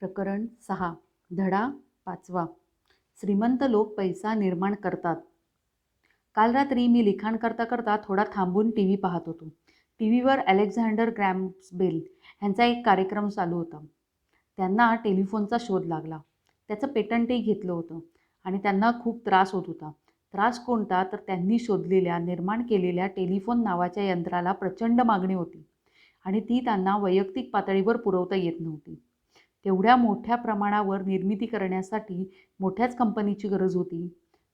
प्रकरण 6. धडा 5वा. श्रीमंत लोक पैसा निर्माण करतात. काल रात्री मी लिखाण करता करता थोडा थांबून टी व्ही पाहत होतो. टीव्हीवर अलेक्झांडर ग्रॅहम बेल यांचा एक कार्यक्रम चालू होता. त्यांना टेलिफोनचा शोध लागला. त्याचं पेटंटही घेतलं होतं आणि त्यांना खूप त्रास होत होता. त्रास कोणता तर त्यांनी शोधलेल्या निर्माण केलेल्या टेलिफोन नावाच्या यंत्राला प्रचंड मागणी होती आणि ती त्यांना वैयक्तिक पातळीवर पुरवता येत नव्हती. तेवढ्या मोठ्या प्रमाणावर निर्मिती करण्यासाठी मोठ्याच कंपनीची गरज होती.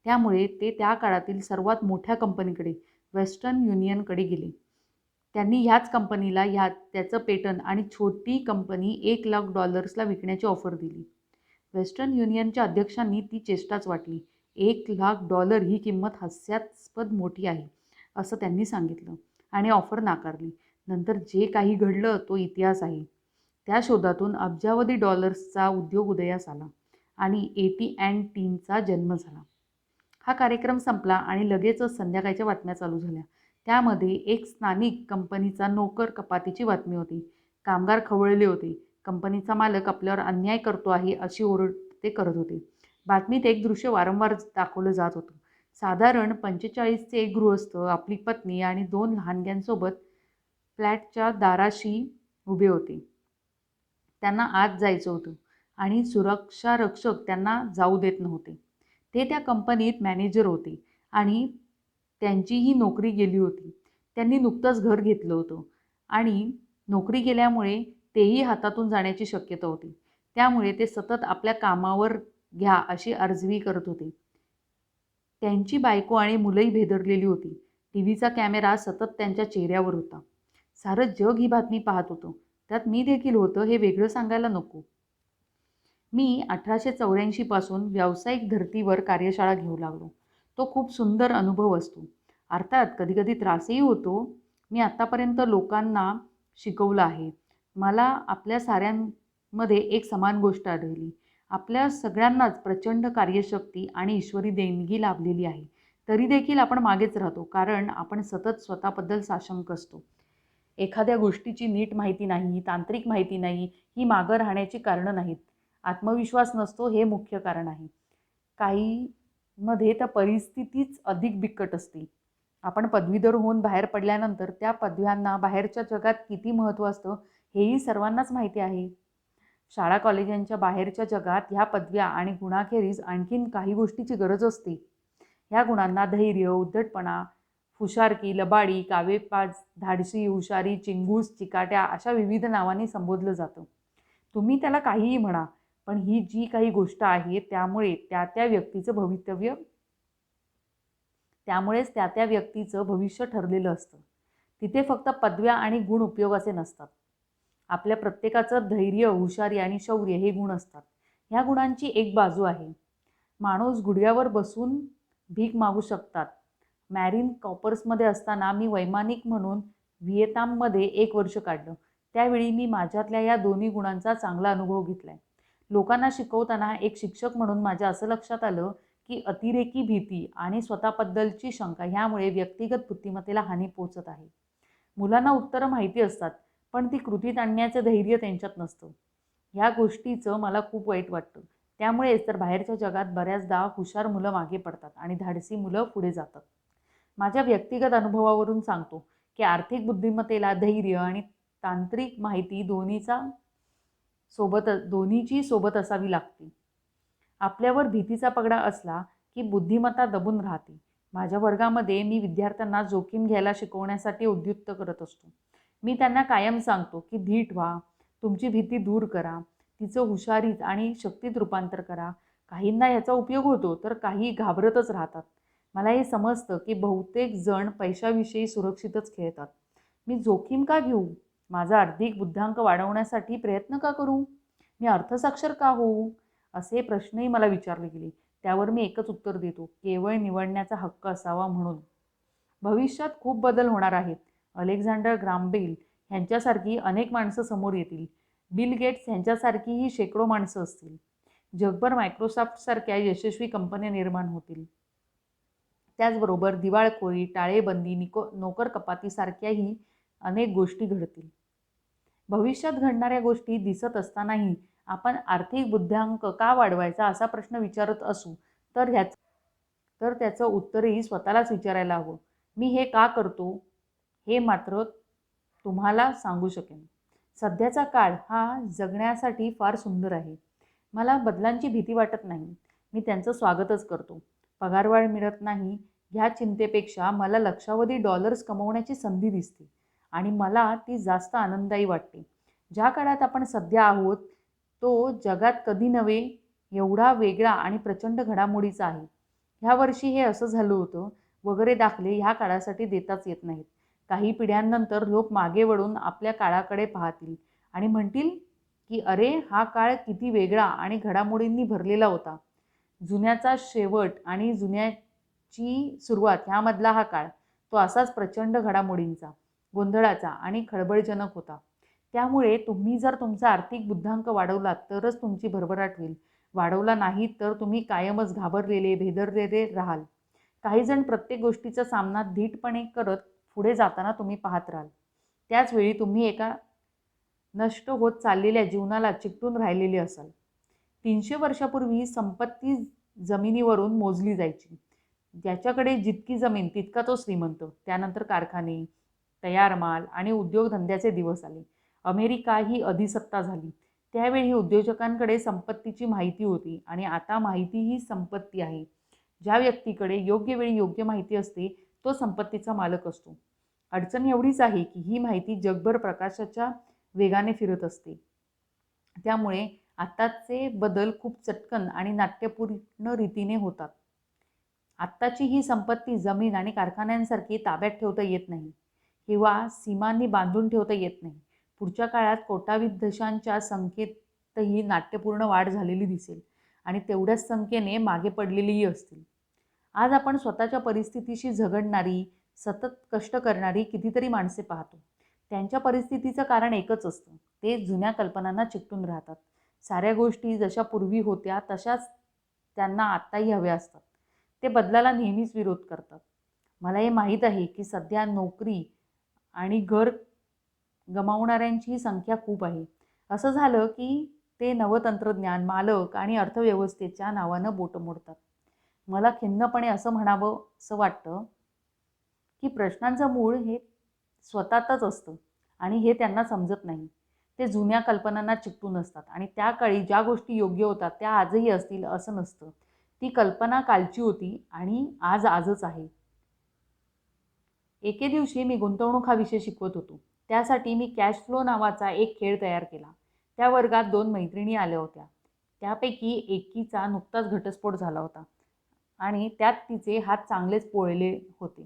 त्यामुळे ते त्या काळातील सर्वात मोठ्या कंपनीकडे वेस्टर्न युनियनकडे गेले. त्यांनी ह्याच कंपनीला त्याचं पेटंट आणि छोटी कंपनी $1,00,000 विकण्याची ऑफर दिली. वेस्टर्न युनियनच्या अध्यक्षांनी ती चेष्टाच वाटली. $1,00,000 ही किंमत हास्यास्पद मोठी आहे असं त्यांनी सांगितलं आणि ऑफर नाकारली. नंतर जे काही घडलं तो इतिहास आहे. त्या शोधातून अब्जावधी डॉलर्सचा उद्योग उदयास आला आणि AT&Tचा जन्म झाला. हा कार्यक्रम संपला आणि लगेचच संध्याकाळच्या बातम्या चालू झाल्या. त्यामध्ये एक स्थानिक कंपनीचा नोकर कपातीची बातमी होती. कामगार खवळले होते. कंपनीचा मालक आपल्यावर अन्याय करतो आहे अशी ओरड ते करत होते. बातमीत एक दृश्य वारंवार दाखवलं जात होतं. साधारण 45चे एक गृहस्थ आपली पत्नी आणि 2 लहानग्यांसोबत फ्लॅटच्या दाराशी उभे होते. त्यांना आत जायचं होतं आणि सुरक्षारक्षक त्यांना जाऊ देत नव्हते. ते त्या कंपनीत मॅनेजर होते आणि त्यांचीही नोकरी गेली होती. त्यांनी नुकतंच घर घेतलं होतं आणि नोकरी गेल्यामुळे तेही हातातून जाण्याची शक्यता होती. त्यामुळे ते सतत आपल्या कामावर घ्या अशी अर्जवी करत होते. त्यांची बायको आणि मुलंही भेदरलेली होती. टीव्हीचा कॅमेरा सतत त्यांच्या चेहऱ्यावर होता. सारं जग ही बातमी पाहत होतं. त्यात मी देखील होतं हे वेगळं सांगायला नको. मी 1884 पासून व्यावसायिक धर्तीवर कार्यशाळा घेऊ लागलो. तो खूप सुंदर अनुभव असतो. अर्थात कधीकधी त्रासही होतो. मी आत्तापर्यंत लोकांना शिकवलं आहे. मला आपल्या साऱ्यांमध्ये एक समान गोष्ट आढळली. आपल्या सगळ्यांनाच प्रचंड कार्यशक्ती आणि ईश्वरी देणगी लाभलेली आहे. तरी देखील आपण मागेच राहतो कारण आपण सतत स्वतःबद्दल साशंक असतो. एखाद्या गोष्टीची नीट माहिती नाही, तांत्रिक माहिती नाही, ही मागं राहण्याची कारणं नाहीत. आत्मविश्वास नसतो हे मुख्य कारण आहे. काहीमध्ये तर परिस्थितीच अधिक बिकट असते. आपण पदवीधर होऊन बाहेर पडल्यानंतर त्या पदव्यांना बाहेरच्या जगात किती महत्त्व असतं हेही सर्वांनाच माहिती आहे. शाळा कॉलेजांच्या बाहेरच्या जगात ह्या पदव्या आणि गुणाखेरीज आणखीन काही गोष्टीची गरज असते. ह्या गुणांना धैर्य, उद्धटपणा, हुशारकी, लबाडी, कावेबाज, धाडसी, हुशारी, चिंगूस, चिकाट्या अशा विविध नावांनी संबोधलं जातं. तुम्ही त्याला काहीही म्हणा, पण ही जी काही गोष्ट आहे त्यामुळेच त्या त्या व्यक्तीचं भविष्य ठरलेलं असतं. तिथे फक्त पदव्या आणि गुण उपयोगाचे नसतात. आपल्या प्रत्येकाचं धैर्य, हुशारी आणि शौर्य हे गुण असतात. ह्या गुणांची एक बाजू आहे. माणूस गुडघ्यावर बसून भीक मागू शकतात. मॅरीन कॉर्प्समध्ये असताना मी वैमानिक म्हणून व्हिएतनाममध्ये 1 वर्ष काढलं. त्यावेळी मी माझ्यातल्या या दोन्ही गुणांचा चांगला अनुभव घेतलाय. लोकांना शिकवताना एक शिक्षक म्हणून माझ्या असं लक्षात आलं की अतिरेकी भीती आणि स्वतःबद्दलची शंका ह्यामुळे व्यक्तिगत बुद्धिमत्तेला हानी पोहोचत आहे. मुलांना उत्तरं माहिती असतात, पण ती कृतीत आणण्याचं धैर्य त्यांच्यात नसतं. ह्या गोष्टीचं मला खूप वाईट वाटतं. त्यामुळेच तर बाहेरच्या जगात बऱ्याचदा हुशार मुलं मागे पडतात आणि धाडसी मुलं पुढे जातात. माझ्या व्यक्तिगत अनुभवावरून सांगतो की आर्थिक बुद्धिमत्तेला धैर्य आणि तांत्रिक माहिती दोन्हीची सोबत असावी लागते. आपल्यावर भीतीचा पगडा असला की बुद्धिमत्ता दबून राहते. माझ्या वर्गामध्ये मी विद्यार्थ्यांना जोखीम घ्यायला शिकवण्यासाठी उद्युक्त करत असतो. मी त्यांना कायम सांगतो की धीट व्हा, तुमची भीती दूर करा, तिचं हुशारीत आणि शक्तीत रूपांतर करा. काहींना याचा उपयोग होतो तर काही घाबरतच राहतात. मला हे समजतं की बहुतेक जण पैशाविषयी सुरक्षितच खेळतात. मी जोखीम का घेऊ? माझा आर्थिक बुद्ध्यांक वाढवण्यासाठी प्रयत्न का करू? मी अर्थसाक्षर का होऊ? असे प्रश्नही मला विचारले गेले. त्यावर मी एकच उत्तर देतो, केवळ निवडण्याचा हक्क असावा म्हणून. भविष्यात खूप बदल होणार आहेत. अलेक्झांडर ग्रॅहम बेल ह्यांच्यासारखी अनेक माणसं समोर येतील. बिल गेट्स ह्यांच्यासारखीही शेकडो माणसं असतील. जगभर मायक्रोसॉफ्टसारख्या यशस्वी कंपन्या निर्माण होतील. त्याचबरोबर दिवाळखोरी, टाळेबंदी, नोकर कपातीसारख्याही अनेक गोष्टी घडतील. भविष्यात घडणाऱ्या गोष्टी दिसत असतानाही आपण आर्थिक बुद्ध्यांक का वाढवायचा असा प्रश्न विचारत असू तर त्याचं उत्तरही स्वतःलाच विचारायला हवं. मी हे का करतो हे मात्र तुम्हाला सांगू शकेन. सध्याचा काळ हा जगण्यासाठी फार सुंदर आहे. मला बदलांची भीती वाटत नाही. मी त्यांचं स्वागतच करतो. पगारवाढ मिळत नाही ह्या चिंतेपेक्षा मला लक्षावधी डॉलर्स कमवण्याची संधी दिसते आणि मला ती जास्त आनंददायी वाटते. ज्या काळात आपण सध्या आहोत तो जगात कधी नव्हे एवढा वेगळा आणि प्रचंड घडामोडीचा आहे. ह्या वर्षी हे असं झालं होतं वगैरे दाखले ह्या काळासाठी देताच येत नाहीत. काही पिढ्यांनंतर लोक मागे वळून आपल्या काळाकडे पाहतील आणि म्हणतील की अरे हा काळ किती वेगळा आणि घडामोडींनी भरलेला होता. जुन्याचा शेवट आणि जुन्याची सुरुवात ह्यामधला हा काळ तो असाच प्रचंड घडामोडींचा, गोंधळाचा आणि खळबळजनक होता. त्यामुळे तुम्ही जर तुमचा आर्थिक बुद्ध्यांक वाढवलात तरच तुमची भरभराट होईल. वाढवला नाही तर तुम्ही कायमच घाबरलेले, भेदरलेले राहाल. काही जण प्रत्येक गोष्टीचा सामना धीटपणे करत पुढे जाताना तुम्ही पाहत राहाल. त्याचवेळी तुम्ही एका नष्ट होत चाललेल्या जीवनाला चिकटून राहिलेले असाल. 300 वर्षापूर्वी संपत्ती जमिनीवरून मोजली जायची. ज्याच्याकडे जितकी जमीन तितका तो श्रीमंत. त्यानंतर कारखाने, तयार माल आणि उद्योगधंद्याचे दिवस आले. अमेरिका ही अधिसत्ता झाली. त्यावेळी उद्योजकांकडे संपत्तीची माहिती होती आणि आता माहिती ही संपत्ती आहे. ज्या व्यक्तीकडे योग्य वेळी योग्य माहिती असते तो संपत्तीचा मालक असतो. अडचण एवढीच आहे की ही माहिती जगभर प्रकाशाच्या वेगाने फिरत असते. त्यामुळे आत्ताचे बदल खूप चटकन आणि नाट्यपूर्ण रीतीने होतात. आत्ताची ही संपत्ती जमीन आणि कारखान्यांसारखी ताब्यात ठेवता येत नाही किंवा सीमांनी बांधून ठेवता येत नाही. पुढच्या काळात कोट्यावधी देशांच्या संख्येतही नाट्यपूर्ण वाढ झालेली दिसेल आणि तेवढ्याच संख्येने मागे पडलेलीही असतील. आज आपण स्वतःच्या परिस्थितीशी झगडणारी, सतत कष्ट करणारी कितीतरी माणसे पाहतो. त्यांच्या परिस्थितीचं कारण एकच असतं. ते जुन्या कल्पनांना चिकटून राहतात. साऱ्या गोष्टी जशा पूर्वी होत्या तशाच त्यांना आत्ताही हव्या असतात. ते बदलाला नेहमीच विरोध करतात. मला हे माहीत आहे की सध्या नोकरी आणि घर गमावणाऱ्यांची संख्या खूप आहे. असं झालं की ते नवतंत्रज्ञान, मालक आणि अर्थव्यवस्थेच्या नावानं बोटं मोडतात. मला खिन्नपणे असं म्हणावं असं वाटतं की प्रश्नांचं मूळ हे स्वतःतच असतं आणि हे त्यांना समजत नाही. ते जुन्या कल्पनांना चिकटून असतात आणि त्या काळी ज्या गोष्टी योग्य होतात त्या आजही असतील असं नसतं. ती कल्पना कालची होती आणि आजच आहे. एके दिवशी मी गुंतवणूक हा विषय शिकवत होतो. त्यासाठी मी कॅश फ्लो नावाचा एक खेळ तयार केला. त्या वर्गात 2 मैत्रिणी आल्या होत्या. त्यापैकी एकीचा नुकताच घटस्फोट झाला होता आणि त्यात तिचे हात चांगलेच पोळले होते.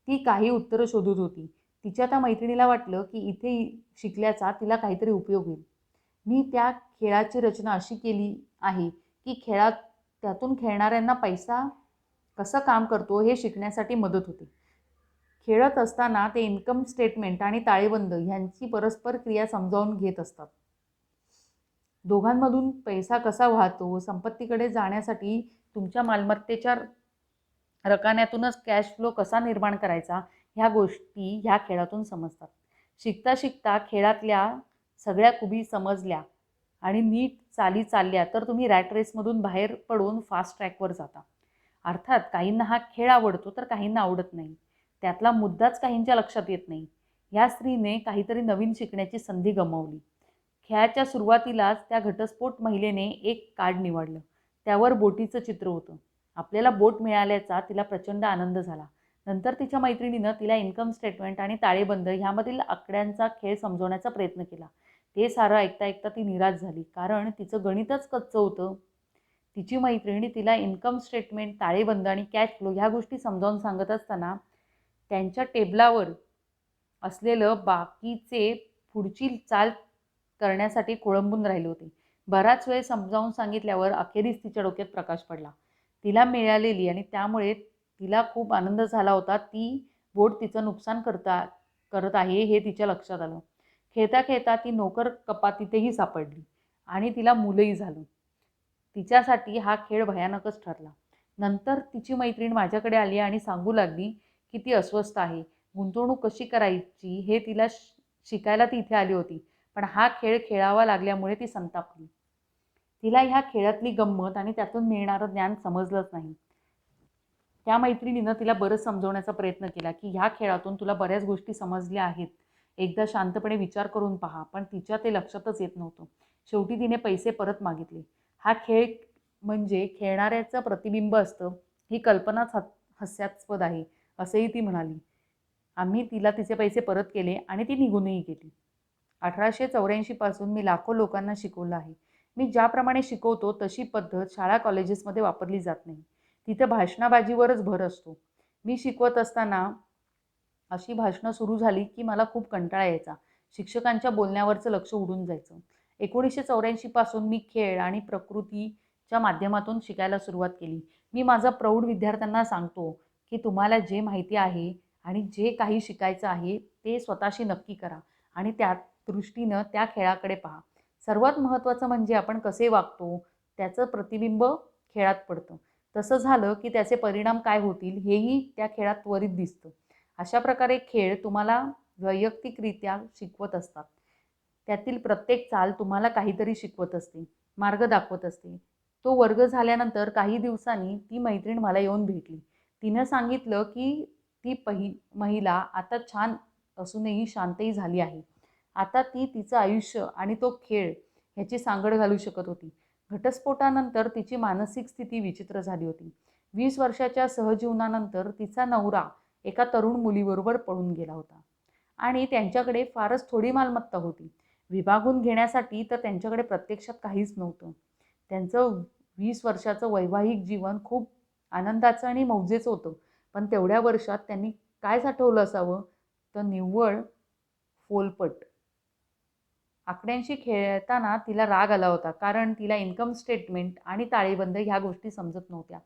ती काही उत्तरं शोधत होती. तिच्या त्या मैत्रिणीला वाटलं की इथे शिकल्याचा तिला काहीतरी उपयोग होईल. मी त्या खेळाची रचना अशी केली आहे की त्यातून खेळणाऱ्यांना पैसा कसं काम करतो हे शिकण्यासाठी मदत होते. खेळत असताना ते इन्कम स्टेटमेंट आणि ताळेबंद ह्यांची परस्पर क्रिया समजावून घेत असतात. दोघांमधून पैसा कसा वाहतो, संपत्तीकडे जाण्यासाठी तुमच्या मालमत्तेच्या रकान्यातूनच कॅश फ्लो कसा निर्माण करायचा ह्या गोष्टी ह्या खेळातून समजतात. शिकता शिकता खेळातल्या सगळ्या खुबी समजल्या आणि नीट चाली चालल्या तर तुम्ही रॅट रेसमधून बाहेर पडून फास्ट ट्रॅकवर जाता. अर्थात काहींना हा खेळ आवडतो तर काहींना आवडत नाही. त्यातला मुद्दाच काहींच्या लक्षात येत नाही. या स्त्रीने काहीतरी नवीन शिकण्याची संधी गमावली. खेळाच्या सुरुवातीलाच त्या घटस्फोट महिलेने एक कार्ड निवडलं. त्यावर बोटीचं चित्र होतं. आपल्याला बोट मिळाल्याचा तिला प्रचंड आनंद झाला. नंतर तिच्या मैत्रिणीनं तिला इन्कम स्टेटमेंट आणि ताळेबंद ह्यामधील आकड्यांचा खेळ समजवण्याचा प्रयत्न केला. ते सारं ऐकता ऐकता ती निराश झाली, कारण तिचं गणितच कच्चं होतं. तिची मैत्रिणी तिला इन्कम स्टेटमेंट, ताळेबंद आणि कॅश फ्लो ह्या गोष्टी समजावून सांगत असताना त्यांच्या टेबलावर असलेलं बाकीचे पुढची चाल करण्यासाठी खोळंबून राहिले होते. बराच वेळ समजावून सांगितल्यावर अखेरीस तिच्या डोक्यात प्रकाश पडला. तिला मिळालेली आणि त्यामुळे तिला खूप आनंद झाला होता ती बोट तिचं नुकसान करत आहे हे तिच्या लक्षात आलं. खेळता खेळता ती नोकर कपातीतही सापडली आणि तिला मुलंही झालं. तिच्यासाठी हा खेळ भयानकच ठरला. नंतर तिची मैत्रीण माझ्याकडे आली आणि सांगू लागली की ती अस्वस्थ आहे. गुंतवणूक कशी करायची हे तिला शिकायला ती इथे आली होती, पण हा खेळ खेळावा लागल्यामुळे ती संतापली. तिला ह्या खेळातली गंमत आणि त्यातून मिळणारं ज्ञान समजलंच नाही. त्या मैत्रिणीनं तिला बरंच समजवण्याचा प्रयत्न केला की ह्या खेळातून तुला बऱ्याच गोष्टी समजल्या आहेत, एकदा शांतपणे विचार करून पहा, पण तिच्या ते लक्षातच येत नव्हतं. शेवटी तिने पैसे परत मागितले. हा खेळ म्हणजे खेळणाऱ्याचं प्रतिबिंब असतं, ही कल्पनाच हास्यास्पद आहे, असेही ती म्हणाली. आम्ही तिला तिचे पैसे परत केले आणि ती निघूनही गेली. 1884 पासून मी लाखो लोकांना शिकवलं आहे. मी ज्याप्रमाणे शिकवतो तशी पद्धत शाळा कॉलेजेसमध्ये वापरली जात नाही. तिथं भाषणाबाजीवरच भर असतो. मी शिकवत असताना अशी भाषणं सुरू झाली की मला खूप कंटाळा यायचा. शिक्षकांच्या बोलण्यावरचं लक्ष उडून जायचं. 1984 पासून मी खेळ आणि प्रकृतीच्या माध्यमातून शिकायला सुरुवात केली. मी माझा प्रौढ विद्यार्थ्यांना सांगतो की तुम्हाला जे माहिती आहे आणि जे काही शिकायचं आहे ते स्वतःशी नक्की करा आणि त्या दृष्टीनं त्या खेळाकडे पहा. सर्वात महत्त्वाचं म्हणजे आपण कसे वागतो त्याचं प्रतिबिंब खेळात पडतं. तसं झालं की त्याचे परिणाम काय होतील हेही त्या खेळात त्वरित दिसतं. अशा प्रकारे खेळ तुम्हाला वैयक्तिकरित्या शिकवत असतात. त्यातील प्रत्येक चाल तुम्हाला काहीतरी शिकवत असते, मार्ग दाखवत असते. तो वर्ग झाल्यानंतर काही दिवसांनी ती मैत्रीण मला येऊन भेटली. तिनं सांगितलं की ती महिला आता छान असूनही शांतही झाली आहे. आता ती तिचं आयुष्य आणि तो खेळ ह्याची सांगड घालू शकत होती. घटस्फोटानंतर तिची मानसिक स्थिती विचित्र झाली होती. 20 वर्षाच्या सहजीवनानंतर तिचा नवरा एका तरुण मुलीबरोबर पळून गेला होता आणि त्यांच्याकडे फारच थोडी मालमत्ता होती. विभागून घेण्यासाठी तर त्यांच्याकडे प्रत्यक्षात काहीच नव्हतं. त्यांचं 20 वर्षाचं वैवाहिक जीवन खूप आनंदाचं आणि मौजेचं होतं. पण तेवढ्या वर्षात त्यांनी काय साठवलं असावं? तर निव्वळ फोलपट. आकड्यांशी खेळताना तिला राग आला होता, कारण तिला इन्कम स्टेटमेंट आणि ताळेबंद ह्या गोष्टी समजत नव्हत्या.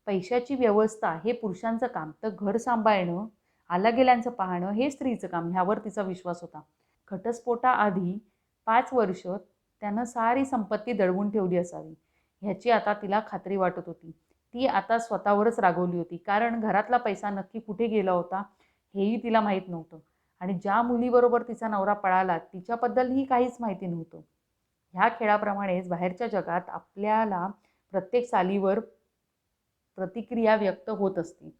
पैशाची व्यवस्था हे पुरुषांचं काम, तर घर सांभाळणं, आल्यागेल्यांचं पाहणं हे स्त्रीचं काम, ह्यावर तिचा विश्वास होता. घटस्फोटाआधी 5 वर्ष त्यानं सारी संपत्ती दडवून ठेवली असावी, ह्याची आता तिला खात्री वाटत होती. ती आता स्वतःवरच रागवली होती, कारण घरातला पैसा नक्की कुठे गेला होता हेही तिला माहीत नव्हतं आणि ज्या मुलीबरोबर तिचा नवरा पळाला तिच्याबद्दलही काहीच माहिती नव्हतं. ह्या खेळाप्रमाणेच बाहेरच्या जगात आपल्याला प्रत्येक चालीवर प्रतिक्रिया व्यक्त होत असते.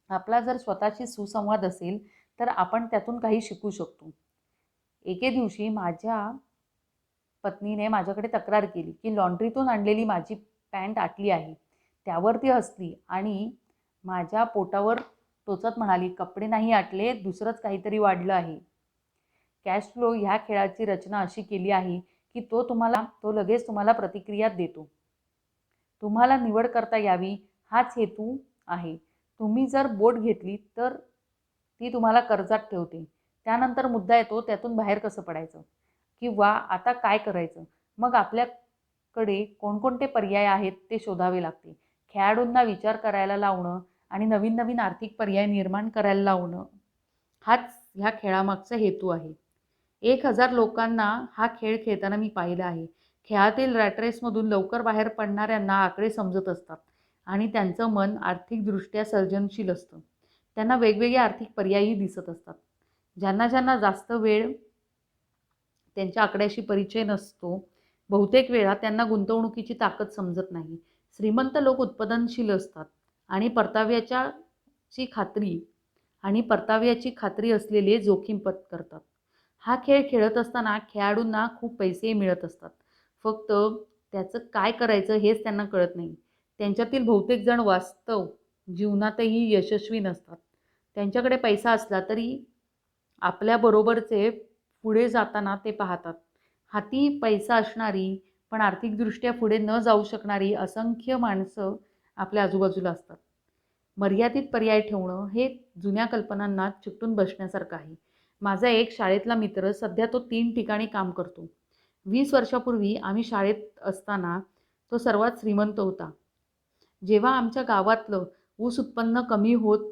आपला जर स्वतःशी सुसंवाद असेल तर आपण त्यातून काही शिकू शकतो. एके दिवशी माझ्या पत्नीने माझ्याकडे तक्रार केली की लॉन्ड्रीतून आणलेली माझी पॅन्ट आटली आहे. त्यावर ती हसली आणि माझ्या पोटावर टोचत म्हणाली, कपडे नाही आटले, दुसरंच काहीतरी वाढलं आहे. कॅश फ्लो ह्या खेळाची रचना अशी केली आहे की तो लगेच तुम्हाला प्रतिक्रिया देतो. तुम्हाला निवड करता यावी हाच हेतू आहे. तुम्ही जर बोट घेतली तर ती तुम्हाला कर्जात ठेवते. त्यानंतर मुद्दा येतो त्यातून बाहेर कसं पडायचं किंवा आता काय करायचं. मग आपल्याकडे कोणकोणते पर्याय आहेत ते शोधावे लागते. खेळाडूंना विचार करायला लावणं आणि नवीन नवीन आर्थिक पर्याय निर्माण करायला लावणं हाच ह्या खेळामागचा हेतू आहे. 1000 लोकांना हा खेळ खेळताना मी पाहिलं आहे. खेळातील रॅट रेसमधून लवकर बाहेर पडणाऱ्यांना आकडे समजत असतात आणि त्यांचं मन आर्थिकदृष्ट्या सर्जनशील असतं. त्यांना वेगवेगळे आर्थिक पर्यायही दिसत असतात. ज्यांना ज्यांना जास्त वेळ त्यांच्या आकड्याशी परिचय नसतो, बहुतेक वेळा त्यांना गुंतवणुकीची ताकद समजत नाही. श्रीमंत लोक उत्पादनशील असतात आणि परताव्याची खात्री असलेले जोखीम पत्करतात. हा खेळ खेळत असताना खेळाडूंना खूप पैसेही मिळत असतात. फक्त त्याचं काय करायचं हेच त्यांना कळत नाही. त्यांच्यातील बहुतेक जण वास्तव जीवनातही यशस्वी नसतात. त्यांच्याकडे पैसा असला तरी आपल्याबरोबरचे पुढे जाताना ते पाहतात. हाती पैसा असणारी पण आर्थिकदृष्ट्या पुढे न जाऊ शकणारी असंख्य माणसं आपल्या आजूबाजूला असतात. मर्यादित पर्याय ठेवणं हे जुन्या कल्पनांना चिकटून बसण्यासारखं आहे. माझा एक शाळेतला मित्र सध्या तो 3 ठिकाणी काम करतो. 20 वर्षापूर्वी आम्ही शाळेत असताना तो सर्वात श्रीमंत होता. जेव्हा आमच्या गावातलं ऊस उत्पन्न कमी होत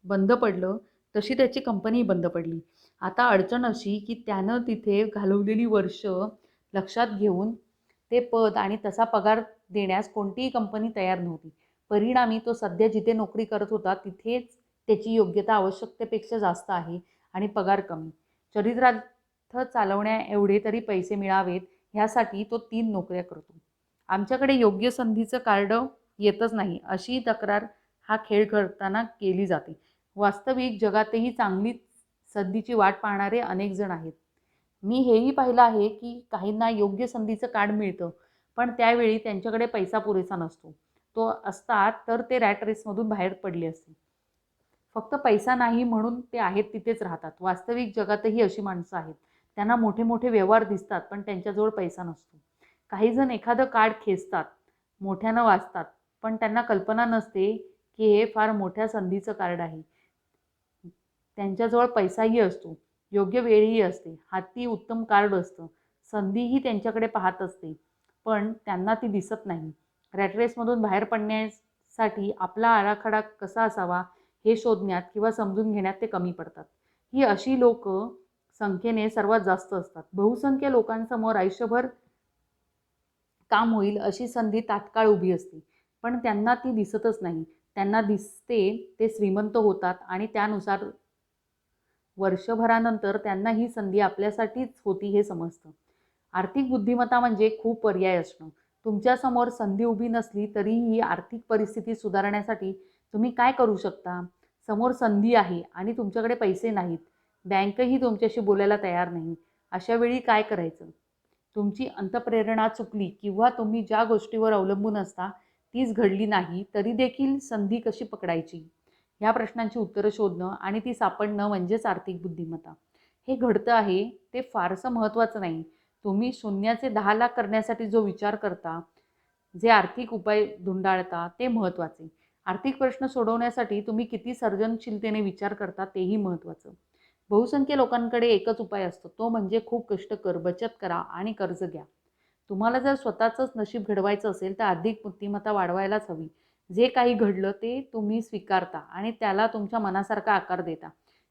बंद पडलं तशी त्याची कंपनी बंद पडली. आता अडचण अशी की त्यानं तिथे घालवलेली वर्ष लक्षात घेऊन ते पद आणि तसा पगार देण्यास कोणतीही कंपनी तयार नव्हती. परिणामी तो सध्या जिथे नोकरी करत होता तिथेच त्याची योग्यता आवश्यकतेपेक्षा जास्त आहे आणि पगार कमी. चरितार्थ चालवण्या एवढे तरी पैसे मिळावेत ह्यासाठी तो 3 नोकऱ्या करतो. आमच्याकडे योग्य संधीचं कार्ड येतच नाही, अशी तक्रार हा खेळ खेळताना केली जाते. वास्तविक जगातही चांगली संधीची वाट पाहणारे अनेक जण आहेत. मी हेही पाहिलं आहे की काहींना योग्य संधीचं कार्ड मिळतं, पण त्यावेळी त्यांच्याकडे पैसा पुरेसा नसतो. तो असता तर ते रॅट रेसमधून बाहेर पडले असते. फक्त पैसा नाही म्हणून ते आहेत तिथेच राहतात. वास्तविक जगातही अशी माणसं आहेत. त्यांना मोठे मोठे व्यवहार दिसतात, पण त्यांच्याजवळ पैसा नसतो. काही जण एखादं कार्ड खेचतात, मोठ्यानं वाचतात, पण त्यांना कल्पना नसते की हे फार मोठ्या संधीचं कार्ड आहे. त्यांच्याजवळ पैसाही असतो, योग्य वेळही असते, हाती उत्तम कार्ड असतं, संधीही त्यांच्याकडे पाहत असते, पण त्यांना ती दिसत नाही. रॅट रेसमधून बाहेर पडण्यासाठी आपला आराखडा कसा असावा हे शोधण्यात किंवा समजून घेण्यात ते कमी पडतात. ही अशी लोक संख्येने सर्वात जास्त असतात. बहुसंख्य लोकांसमोर आयुष्यभर काम होईल अशी संधी तात्काळ उभी असते, पण त्यांना ती दिसतच नाही. त्यांना दिसते ते श्रीमंत होतात आणि त्यानुसार वर्षभरानंतर त्यांना ही संधी आपल्यासाठीच होती हे समजतं. आर्थिक बुद्धिमत्ता म्हणजे खूप पर्याय असणं. तुमच्यासमोर संधी उभी नसली तरीही आर्थिक परिस्थिती सुधारण्यासाठी तुम्ही काय करू शकता? समोर संधी आहे आणि तुमच्याकडे पैसे नाहीत. बँकही तुमच्याशी बोलायला तयार नाही. अशा वेळी काय करायचं? तुमची अंतःप्रेरणा चुकली किंवा तुम्ही ज्या गोष्टीवर अवलंबून असता तीच घडली नाही तरी देखील संधी कशी पकडायची? ह्या प्रश्नांची उत्तरं शोधणं आणि ती सापडणं म्हणजेच आर्थिक बुद्धिमत्ता. हे घडतं आहे ते फारसं महत्त्वाचं नाही. तुम्ही शून्याचे 10 लाख करण्यासाठी जो विचार करता, जे आर्थिक उपाय धुंडाळता ते महत्त्वाचे. आर्थिक प्रश्न सोडवण्यासाठी तुम्ही किती सर्जनशीलतेने विचार करता तेही महत्त्वाचं. बहुसंख्य लोकांकडे एकच उपाय असतो, तो म्हणजे खूप कष्ट कर, बचत करा आणि कर्ज घ्या. तुम्हाला जर स्वतःचंच नशीब घडवायचं असेल तर आर्थिक बुद्धिमत्ता वाढवायलाच हवी. जे काही घडलं ते तुम्ही स्वीकारता आणि त्याला तुमच्या मनासारखा आकार देता.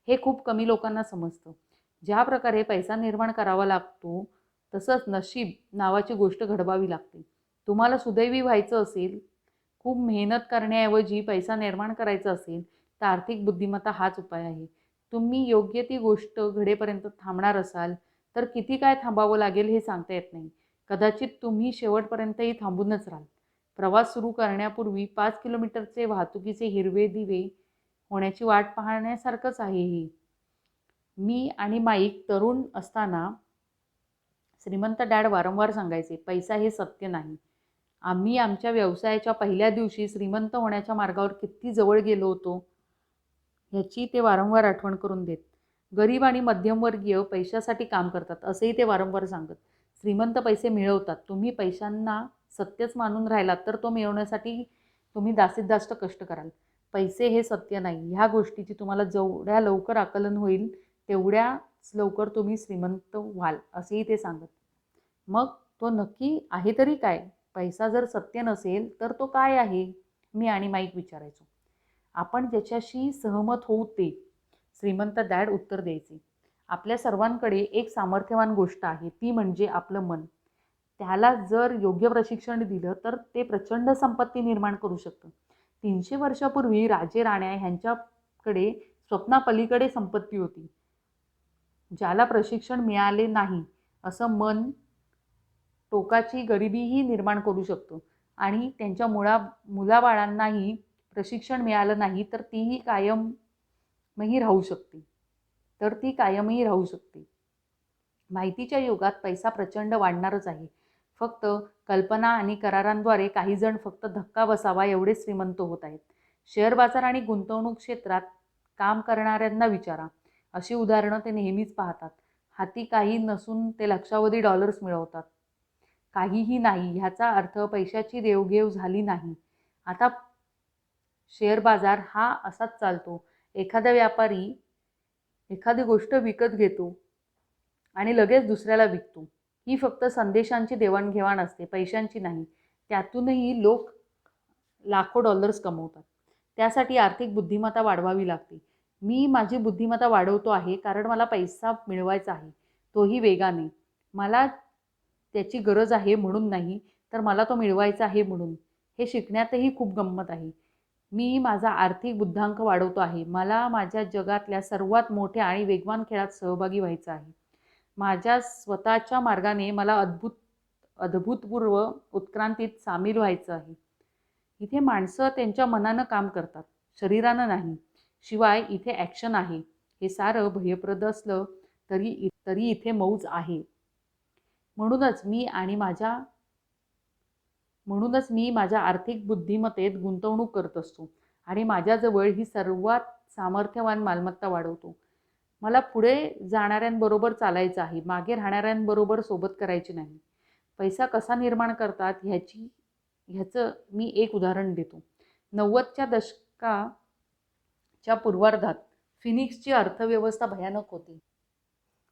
हे खूप कमी लोकांना समजतं. ज्या प्रकारे पैसा निर्माण करावा लागतो तसंच नशीब नावाची गोष्ट घडवावी लागते. तुम्हाला सुदैवी व्हायचं असेल, खूप मेहनत करण्याऐवजी पैसा निर्माण करायचा असेल तर आर्थिक बुद्धिमत्ता हाच उपाय आहे. तुम्ही योग्य ती गोष्ट घडेपर्यंत थांबणार असाल तर किती काय थांबावं लागेल हे सांगता येत नाही. कदाचित तुम्ही शेवटपर्यंतही थांबूनच राहाल. प्रवास सुरू करण्यापूर्वी 5 किलोमीटरचे वाहतुकीचे हिरवे दिवे होण्याची वाट पाहण्यासारखंच आहे हे. मी आणि माईक तरुण असताना श्रीमंत डॅड वारंवार सांगायचे, पैसा हे सत्य नाही. आम्ही आमच्या व्यवसायाच्या पहिल्या दिवशी श्रीमंत होण्याच्या मार्गावर किती जवळ गेलो होतो ह्याची ते वारंवार आठवण करून देत. गरीब आणि मध्यमवर्गीय पैशासाठी काम करतात असंही ते वारंवार सांगत. श्रीमंत पैसे मिळवतात. तुम्ही पैशांना सत्यच मानून राहिलात तर तो मिळवण्यासाठी तुम्ही जास्तीत जास्त कष्ट कराल. पैसे हे सत्य नाही ह्या गोष्टीची तुम्हाला जेवढ्या लवकर आकलन होईल तेवढ्याच लवकर तुम्ही श्रीमंत व्हाल असेही ते सांगत. मग तो नक्की आहे तरी काय? पैसा जर सत्य नसेल तर तो काय आहे? मी आणि माईक विचारायचो. आपण ज्याच्याशी सहमत होऊ ते, श्रीमंत डॅड उत्तर द्यायचे. आपल्या सर्वांकडे एक सामर्थ्यवान गोष्ट आहे, ती म्हणजे आपलं मन. त्याला जर योग्य प्रशिक्षण दिलं तर ते प्रचंड संपत्ती निर्माण करू शकतं. 300 वर्षापूर्वी राजे राण्या ह्यांच्याकडे स्वप्नापलीकडे संपत्ती होती. ज्याला प्रशिक्षण मिळाले नाही असं मन टोकाची गरिबीही निर्माण करू शकतो आणि त्यांच्या मुलाबाळांनाही प्रशिक्षण मिळालं नाही तर ती कायमही राहू शकते. माहितीच्या युगात पैसा प्रचंड वाढणारच आहे. फक्त कल्पना आणि करारांद्वारे काही जण फक्त धक्का बसावा एवढेच श्रीमंत होत आहेत. शेअर बाजार आणि गुंतवणूक क्षेत्रात काम करणाऱ्यांना विचारा. अशी उदाहरणं ते नेहमीच पाहतात. हाती काही नसून ते लक्षावधी डॉलर्स मिळवतात. काहीही नाही ह्याचा अर्थ पैशाची देवघेव झाली नाही. आता शेअर बाजार हा असाच चालतो. एखादा व्यापारी एखादी गोष्ट विकत घेतो आणि लगेच दुसऱ्याला विकतो. ही फक्त संदेशांची देवाणघेवाण असते, पैशांची नाही. त्यातूनही लोक लाखो डॉलर्स कमवतात. त्यासाठी आर्थिक बुद्धिमत्ता वाढवावी लागते. मी माझी बुद्धिमत्ता वाढवतो आहे कारण मला पैसा मिळवायचा आहे, तोही वेगाने. मला त्याची गरज आहे म्हणून नाही, तर मला तो मिळवायचा आहे म्हणून. हे शिकण्यातही खूप गंमत आहे. मी माझा आर्थिक बुद्धांक वाढवतो आहे. मला माझ्या जगातल्या सर्वात मोठ्या आणि वेगवान खेळात सहभागी व्हायचं आहे. माझ्या स्वतःच्या मार्गाने मला अद्भुत अभूतपूर्व उत्क्रांतीत सामील व्हायचं आहे. इथे माणसं त्यांच्या मनानं काम करतात, शरीरानं नाही. शिवाय इथे ॲक्शन आहे. हे सारं भयप्रद असलं तरी इथे मौज आहे. म्हणूनच मी माझ्या आर्थिक बुद्धिमत्तेत गुंतवणूक करत असतो आणि माझ्याजवळ ही सर्वात सामर्थ्यवान मालमत्ता वाढवतो. मला पुढे जाणाऱ्यांबरोबर चालायचं आहे, मागे राहणाऱ्यांबरोबर सोबत करायची नाही. पैसा कसा निर्माण करतात ह्याचं मी एक उदाहरण देतो. 90च्या दशकाच्या पूर्वार्धात फिनिक्सची अर्थव्यवस्था भयानक होती.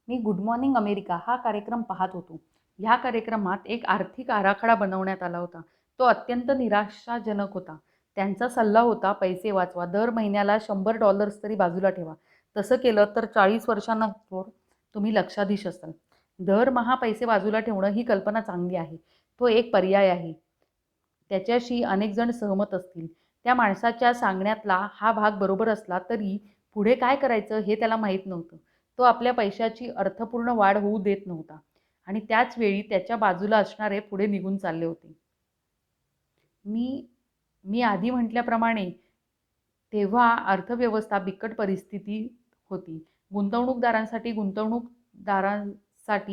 मी गुड मॉर्निंग अमेरिका हा कार्यक्रम पाहत होतो. ह्या कार्यक्रमात एक आर्थिक आराखडा बनवण्यात आला होता. तो अत्यंत निराशाजनक होता. त्यांचा सल्ला होता, पैसे वाचवा, दर महिन्याला $100 तरी बाजूला ठेवा. तसं केलं तर 40 वर्षांनंतर तुम्ही लक्षाधीश असाल. दरमहा पैसे बाजूला ठेवणं ही कल्पना चांगली आहे. तो एक पर्याय आहे. त्याच्याशी अनेक जण सहमत असतील. त्या माणसाच्या सांगण्यातला हा भाग बरोबर असला तरी पुढे काय करायचं हे त्याला माहीत नव्हतं. तो आपल्या पैशाची अर्थपूर्ण वाढ होऊ देत नव्हता आणि त्याच वेळी त्याच्या बाजूला असणारे पुढे निघून चालले होते. मी आधी म्हटल्याप्रमाणे तेव्हा अर्थव्यवस्था बिकट परिस्थिती होती. गुंतवणूकदारांसाठी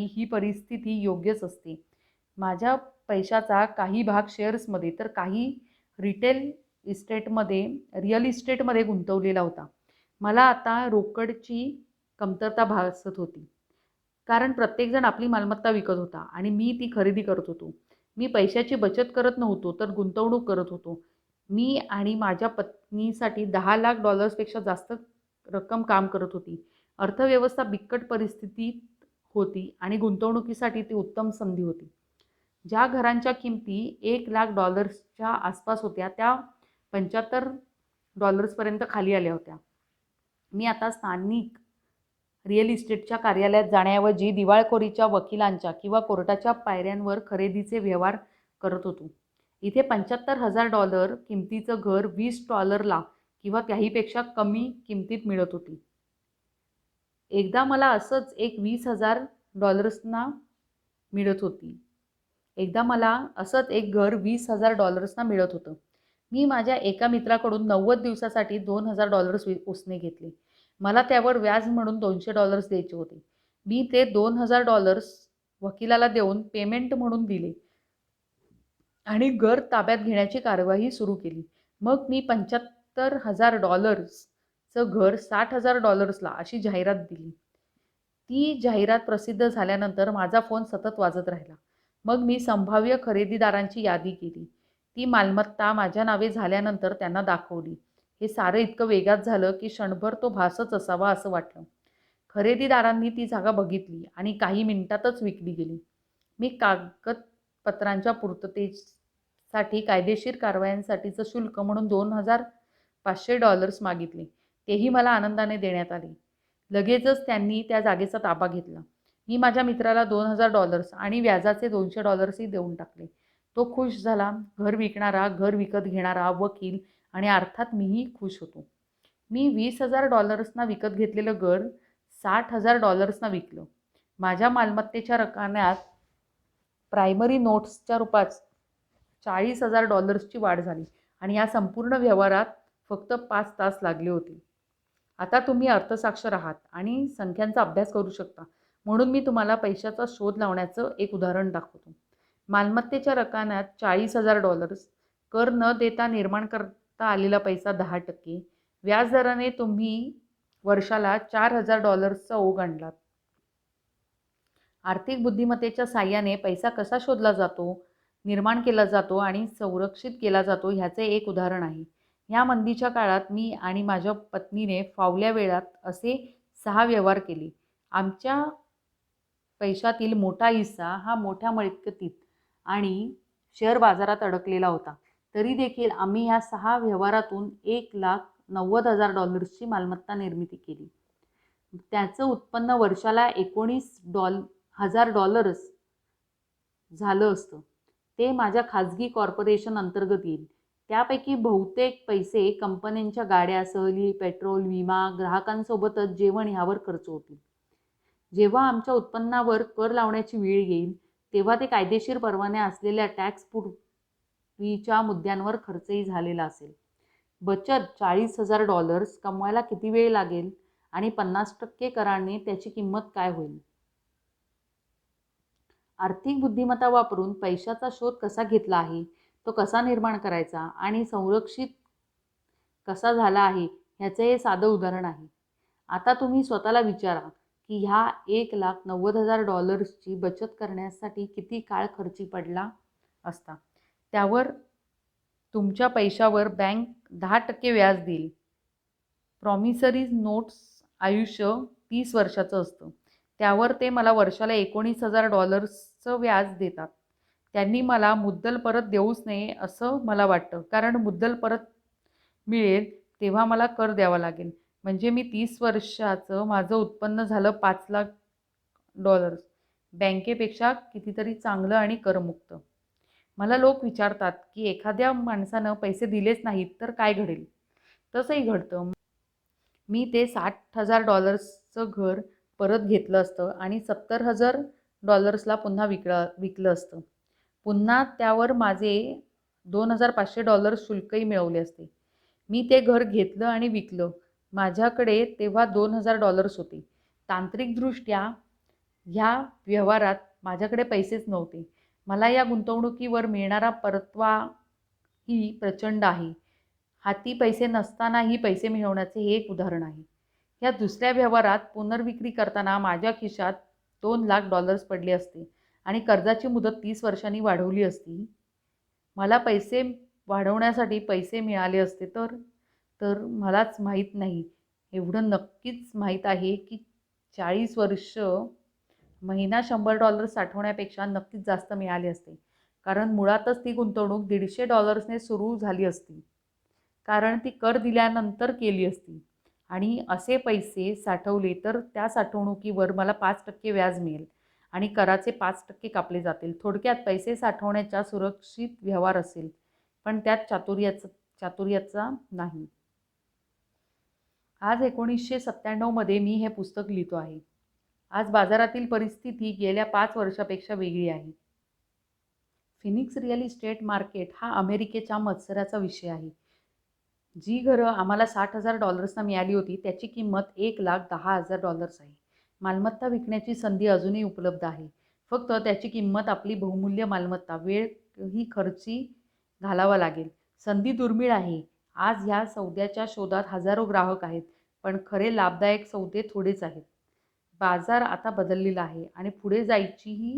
ही परिस्थिती योग्यच असते. माझ्या पैशाचा काही भाग शेअर्समध्ये तर काही रिअल इस्टेटमध्ये गुंतवलेला होता. मला आता रोकडची कमतरता भासत होती, कारण प्रत्येकजण आपली मालमत्ता विकत होता आणि मी ती खरेदी करत होतो. मी पैशाची बचत करत नव्हतो तर गुंतवणूक करत होतो. मी आणि माझ्या पत्नीसाठी $10 लाख पेक्षा जास्त रक्कम काम करत होती. अर्थव्यवस्था बिकट परिस्थितीत होती आणि गुंतवणुकीसाठी ती उत्तम संधी होती. ज्या घरांच्या किमती $1 लाख आसपास होत्या त्या $75 पर्यंत खाली आल्या होत्या. मी आता स्थानिक रिअल इस्टेटच्या कार्यालयात जाण्याऐवजी दिवाळखोरीच्या वकिलांच्या किंवा कोर्टाच्या पायऱ्यांवर खरेदीचे व्यवहार करत होतो. इथे $75,000 किमतीचं घर $20 किंवा त्याहीपेक्षा कमी किमतीत मिळत होती. एकदा मला असंच एक घर $20,000 मिळत होतं. मी माझ्या एका मित्राकडून 90 दिवसासाठी $2,000 उसने घेतले. मला त्यावर व्याज म्हणून $200 द्यायचे होते. मी ते $2,000 वकिलाला देऊन पेमेंट म्हणून दिले आणि घर ताब्यात घेण्याची कार्यवाही सुरू केली. मग मी $75,000चं घर $60,000ला अशी जाहिरात दिली. ती जाहिरात प्रसिद्ध झाल्यानंतर माझा फोन सतत वाजत राहिला. मग मी संभाव्य खरेदीदारांची यादी केली. ती मालमत्ता माझ्या नावे झाल्यानंतर त्यांना दाखवली. हे सारं इतकं वेगात झालं की क्षणभर तो भासच असावा असं वाटलं. खरेदीदारांनी ती जागा बघितली आणि काही मिनिटातच विकली गेली. मी कागदपत्रांच्या पूर्ततेसाठी कायदेशीर कारवायांसाठीचं शुल्क म्हणून $2,500 मागितले. तेही मला आनंदाने देण्यात आले. लगेचच त्यांनी त्या जागेचा ताबा घेतला. मी माझ्या मित्राला $2,000 आणि व्याजाचे $200ही देऊन टाकले. तो खुश झाला. घर विकणारा, घर विकत घेणारा, वकील आणि अर्थात मीही खुश होतो. मी $20,000 विकत घेतलेलं घर $60,000 विकलं. माझ्या मालमत्तेच्या रकण्यात प्रायमरी नोट्सच्या रूपात $40,000ची वाढ झाली आणि या संपूर्ण व्यवहारात फक्त 5 तास लागले होते. आता तुम्ही अर्थसाक्षर आहात आणि संख्यांचा अभ्यास करू शकता, म्हणून मी तुम्हाला पैशाचा शोध लावण्याचं एक उदाहरण दाखवतो. मालमत्तेच्या रकण्यात $40,000, कर न देता निर्माण करता आलेला पैसा 10%, व्याजदराने तुम्ही वर्षाला $4,000चा ओघ आणलात. आर्थिक बुद्धिमत्तेच्या साहाय्याने पैसा कसा शोधला जातो, निर्माण केला जातो आणि संरक्षित केला जातो ह्याचे एक उदाहरण आहे. ह्या मंदीच्या काळात मी आणि माझ्या पत्नीने फावल्या वेळात असे 6 व्यवहार केले. आमच्या पैशातील मोठा हिस्सा हा मोठ्या मिळकतीत आणि शेअर बाजारात अडकलेला होता. तरी देखील आम्ही ह्या 6 व्यवहारातून $1,90,000ची मालमत्ता निर्मिती केली. त्याचं उत्पन्न वर्षाला $19,000 झालं असतं. ते माझ्या खाजगी कॉर्पोरेशन अंतर्गत येईल. त्यापैकी बहुतेक पैसे कंपन्यांच्या गाड्या, सहली, पेट्रोल, विमा, ग्राहकांसोबतच जेवण ह्यावर खर्च होतील. जेव्हा आमच्या उत्पन्नावर कर लावण्याची वेळ येईल तेव्हा ते कायदेशीर परवान्या असलेल्या टॅक्स पूर्वीच्या मुद्द्यांवर खर्चही झालेला असेल. बचत $40,000 कमवायला किती वेळ लागेल आणि 50% कराने त्याची किंमत काय होईल? आर्थिक बुद्धिमत्ता वापरून पैशाचा शोध कसा घेतला आहे, तो कसा निर्माण करायचा आणि संरक्षित कसा झाला आहे ह्याचे हे साधं उदाहरण आहे. आता तुम्ही स्वतःला विचारा की ह्या $1,90,000ची बचत करण्यासाठी किती काळ खर्ची पडला असता. त्यावर तुमच्या पैशावर बँक 10% व्याज देईल. प्रॉमिसरी नोट्स आयुष्य 30 वर्षाचं असतं. त्यावर ते मला वर्षाला $19,000चं व्याज देतात. त्यांनी मला मुद्दल परत देऊच नये असं मला वाटतं, कारण मुद्दल परत मिळेल तेव्हा मला कर द्यावा लागेल. म्हणजे मी 30 वर्षाचं माझं उत्पन्न झालं $5,00,000. बँकेपेक्षा कितीतरी चांगलं आणि करमुक्त. मला लोक विचारतात की एखाद्या माणसानं पैसे दिलेच नाहीत तर काय घडेल? तसंही घडतं. मी ते $60,000चं घर परत घेतलं असतं आणि $70,000ला पुन्हा विकलं असतं. पुन्हा त्यावर माझे $2,500 शुल्कही मिळवले असते. मी ते घर घेतलं आणि विकलं. माझ्याकडे तेव्हा $2,000 होते. तांत्रिकदृष्ट्या ह्या व्यवहारात माझ्याकडे पैसेच नव्हते. मला या गुंतवणुकीवर मिळणारा परतावाही प्रचंड आहे. हाती पैसे नसतानाही पैसे मिळवण्याचे हे एक उदाहरण आहे. या दुसऱ्या व्यवहारात पुनर्विक्री करताना माझ्या खिशात $2,00,000 पडले असते आणि कर्जाची मुदत 30 वर्षांनी वाढवली असती. मला पैसे वाढवण्यासाठी पैसे मिळाले असते तर मलाच माहीत नाही. एवढं नक्कीच माहीत आहे की 40 वर्ष महिना $100 साठवण्यापेक्षा नक्कीच जास्त मिळाले असते. कारण मुळातच ती गुंतवणूक $150ने सुरू झाली असती. कारण ती कर दिल्यानंतर केली असती. आणि असे पैसे साठवले तर त्या साठवणुकीवर मला 5% व्याज मिळेल आणि कराचे 5% कापले जातील. थोडक्यात पैसे साठवण्याचा सुरक्षित व्यवहार असेल, पण त्यात चातुर्याचा नाही. आज 1997मध्ये मी हे पुस्तक लिहितो आहे. आज बाजारातील परिस्थिती गेल्या 5 वर्षापेक्षा वेगळी आहे. फिनिक्स रिअल इस्टेट मार्केट हा अमेरिकेच्या मत्सराचा विषय आहे. जी घरं आम्हाला $60,000 मिळाली होती त्याची किंमत $1,10,000 आहे. मालमत्ता विकण्याची संधी अजूनही उपलब्ध आहे. फक्त त्याची किंमत आपली बहुमूल्य मालमत्ता, वेळ ही खर्ची घालावा लागेल. संधी दुर्मिळ आहे. आज ह्या सौद्याच्या शोधात हजारो ग्राहक आहेत, पण खरे लाभदायक सौदे थोडेच आहेत. बाजार आता बदललेला आहे आणि पुढे जायचीही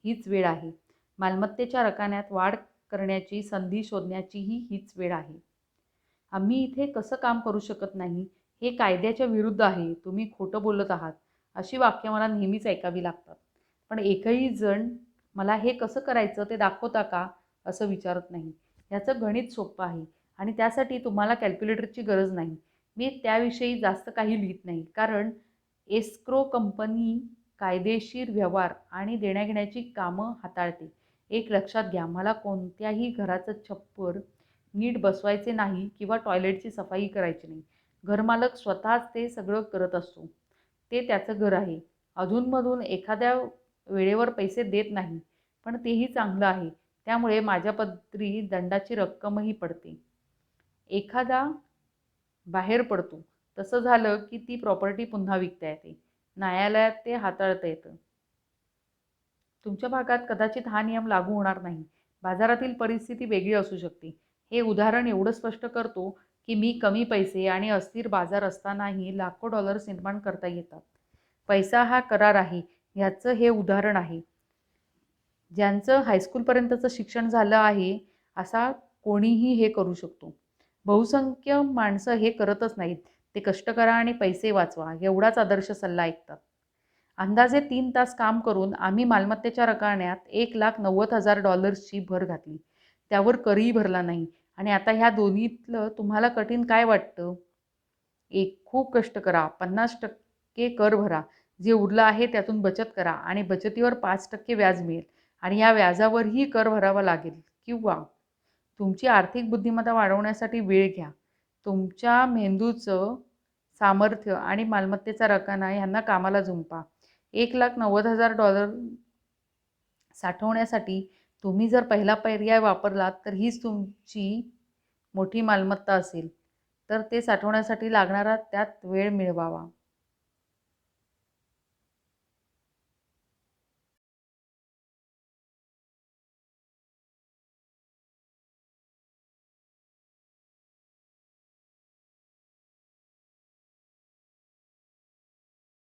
हीच वेळ आहे. मालमत्तेच्या रकण्यात वाढ करण्याची संधी शोधण्याचीही हीच वेळ आहे. आम्ही इथे कसं काम करू शकत नाही, हे कायद्याच्या विरुद्ध आहे, तुम्ही खोटं बोलत आहात, अशी वाक्य मला नेहमीच ऐकावी लागतात. पण एकही जण मला हे कसं करायचं ते दाखवता का असं विचारत नाही. ह्याचं गणित सोपं आहे आणि त्यासाठी तुम्हाला कॅल्क्युलेटरची गरज नाही. मी त्याविषयी जास्त काही लिहित नाही, कारण एस्क्रो कंपनी कायदेशीर व्यवहार आणि देण्याघेण्याची कामं हाताळते. एक लक्षात घ्या, मला कोणत्याही घराचं छप्पर नीट बसवायचे नाही किंवा टॉयलेटची सफाई करायची नाही. घरमालक स्वतःच ते सगळं करत असतो. ते त्याचं घर आहे. अधूनमधून एखाद्या वेळेवर पैसे देत नाही, पण तेही चांगलं आहे. त्यामुळे माझ्या पदरी दंडाची रक्कमही पडते. एखादा बाहेर पडतो. तसं झालं की ती प्रॉपर्टी पुन्हा विकता येते. न्यायालयात ते हाताळता येतं. तुमच्या भागात कदाचित हा नियम लागू होणार नाही. बाजारातील परिस्थिती वेगळी असू शकते. हे उदाहरण एवढं स्पष्ट करतो की मी कमी पैसे आणि अस्थिर बाजार असतानाही लाखो डॉलर्स निर्माण करता येतात. पैसा हा करार आहे ह्याचं हे उदाहरण आहे. ज्यांचं हायस्कूलपर्यंतचं शिक्षण झालं आहे असा कोणीही हे करू शकतो. बहुसंख्य माणसं हे करतच नाहीत. ते कष्ट करा आणि पैसे वाचवा एवढाच आदर्श सल्ला ऐकतात. अंदाजे 3 तास काम करून आम्ही मालमत्तेच्या रकण्यात $1,90,000ची भर घातली. त्यावर करही भरला नाही. आणि आता ह्या दोन्हीतलं तुम्हाला कठीण काय वाटतं? खूप कष्ट करा, 50% कर भरा, जे उरलं आहे त्यातून बचत करा आणि बचतीवर 5% व्याज मिळेल आणि या व्याजावरही कर भरावा लागेल. किंवा तुमची आर्थिक बुद्धिमत्ता वाढवण्यासाठी वेळ घ्या. तुमच्या मेंदूचं सामर्थ्य आणि मालमत्तेचा रकाना ह्यांना कामाला जुंपा. $1,90,000 साठवण्यासाठी तुम्ही जर पहिला पर्याय वापरलात तर हीच तुमची मोठी मालमत्ता असेल. तर ते साठवण्यासाठी लागणारा त्यात वेळ मिळवावा.